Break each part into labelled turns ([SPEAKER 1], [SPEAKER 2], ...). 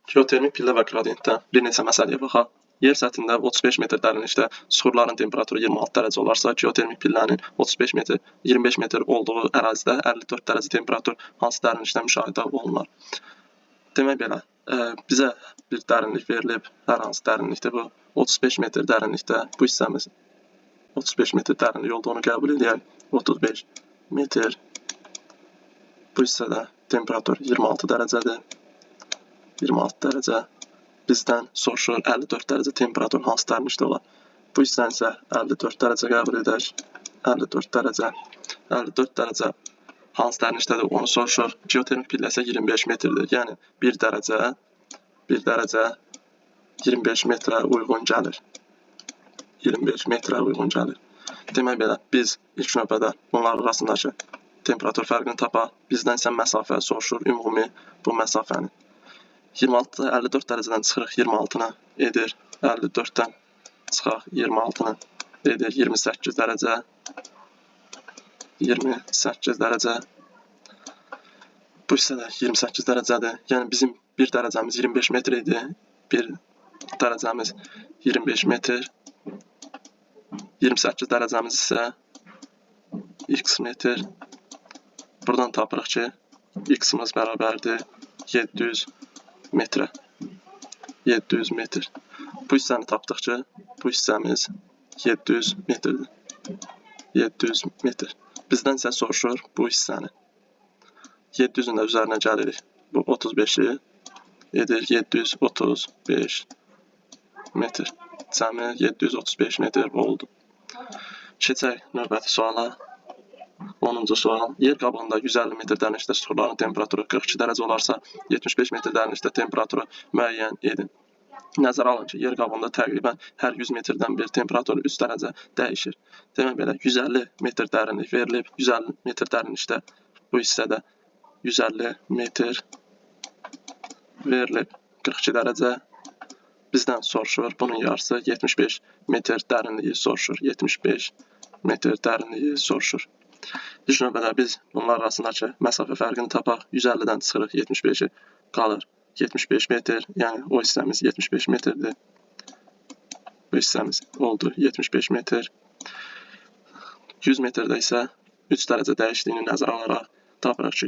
[SPEAKER 1] Geotermik pillə və qradiyentdə bir neçə məsələyə baxaq. Yer səthində 35 metr dərinlikdə süxurların temperaturu 26 dərəcə olarsa, geotermik pillənin 35 metr, 25 metr olduğu ərazidə 54 dərəcə temperatur hansı dərinlikdə müşahidə olunur? Demək belə, bizə bir dərinlik verilib, hər hansı dərinlikdə bu 35 metr dərinlikdə bu hissəmiz 35 metr dərinlik olduğunu qəbul edək. 35 metr bu hissədə temperatur 26 dərəcədir. 26 dərəcə bizdən soruşur 54 dərəcə temperatur hansı dərinlikdə olar. Bu hissəni isə 54 dərəcə qəbul edək. 54 dərəcə hansı dərinlikdədir onu soruşur. Geotermik pillə isə 25 metrdir. Yəni 1 dərəcə 25 metrə uyğun gəlir. 25 metrə uyğun gəlir. Demək belə, biz ilk növbədə bunlar arasındakı temperatur fərqini tapaq. Bizdən isə məsafə soruşur, ümumi bu məsafəni. 54 dərəcədən çıxırıq 26-nı edir. 54-dən çıxaq 26-nı edir 28 dərəcə. 28 dərəcə. Bu hissədə 28 dərəcədir. Yəni bizim 1 dərəcəmiz 25 metr idi. 1 dərəcəmiz 25 metr. 28 dərəcəmiz isə x metr. Buradan tapırıq ki, x-imiz bərabərdir 700 metrə. 700 metr. Bu hissəni tapdıq ki, bu hissəmiz 700 metrdir. 700 metr. Bizdən isə soruşur bu hissəni. 700-ün də üzərinə gəlirik. Bu 35-i edir 735 metr. Cəmi 735 metr oldu. Keçək növbəti suala. 10-cu sual. Yer qabığında 150 metr dərinlikdə süxurların temperaturu 42 dərəcə olarsa, 75 metr dərinlikdə temperaturu müəyyən edin. Nəzərə alın ki, yer qabığında təqribən hər 100 metrdən bir temperatur 3 dərəcə dəyişir. Demək belə, 150 metr dərinlik verilib. 150 metr dərinlikdə bu hissədə 150 metr verilib 42 dərəcə. Bizdən soruşur, bunun yarısı 75 metr dərinliyi soruşur. 75 metr dərinliyi soruşur. İlk növbədə biz bunlar arasındakı məsafə fərqini tapaq. 150-dən çıxırıq 75-i qalır 75 metr. Yəni o hissəmiz 75 metrdir. Bu hissəmiz oldu 75 metr. 100 metrdə isə 3 dərəcə dəyişdiyini nəzərə alaraq tapırıq ki,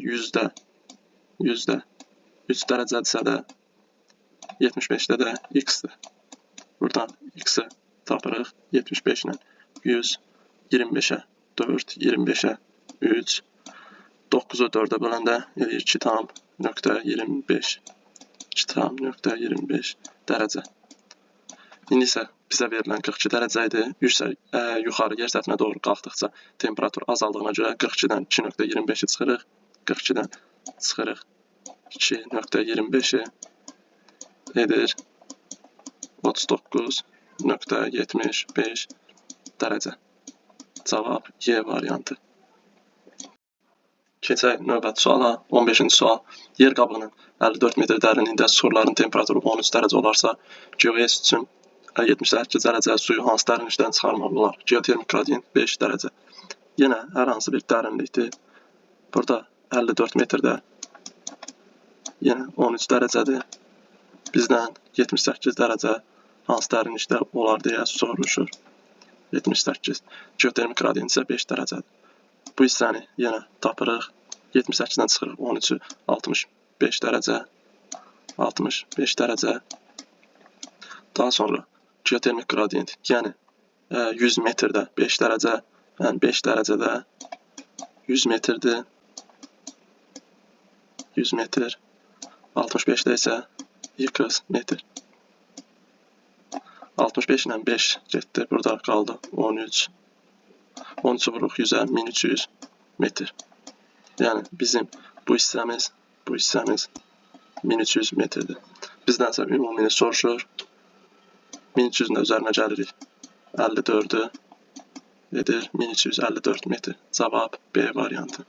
[SPEAKER 1] 100-də 3 dərəcədirsə də 75-də də x-dir. Buradan x-i tapırıq 75 ilə 100, 25-ə 4, 25-ə 3, 9-u 4-ə böləndə 2,25 dərəcə. İndi isə bizə verilən 42 dərəcə idi. Yuxarı yer səthinə doğru qalxdıqca temperatur azaldığına görə 42-dən 2,25-i çıxırıq. 42-dən çıxırıq 2,25-i edir 39,75 dərəcə. Cavab Y variantı. Keçək növbəti suala. 15-ci sual. Yer qabığının 54 metr dərinliyində süxurların temperaturu 13 dərəcə olarsa, GeoS üçün 78 dərəcə suyu hansı dərinlikdən çıxarmaq olar? Geotermik qradiyent 5 dərəcə. Yenə hər hansı bir dərinlikdir. Burada 54 metrdə yenə 13 dərəcədir. Bizdən 78 dərəcə hansı dərinlikdə olar deyə soruşur. 78. Geotermik qradiyent isə 5 dərəcədir. Bu hissəni yenə tapırıq. 78-dən çıxırıq 13-ü 65 dərəcə. 65 dərəcə. Daha sonra geotermik qradiyent, yəni 100 metrdə 5 dərəcə, yəni 5 dərəcədə 100 metrdir. 100 metr. 65-də isə x metr. 65 ilə 5 getdi. Burada qaldı 13. 13-ü vuruq 100-ə 1300 metr. Yəni bizim bu hissəmiz 1300 metrdir. Bizdən isə ümumini soruşur. 1300-ün də üzərinə gəlirik. 54-ü edir 1354 metr. Cavab B variantı.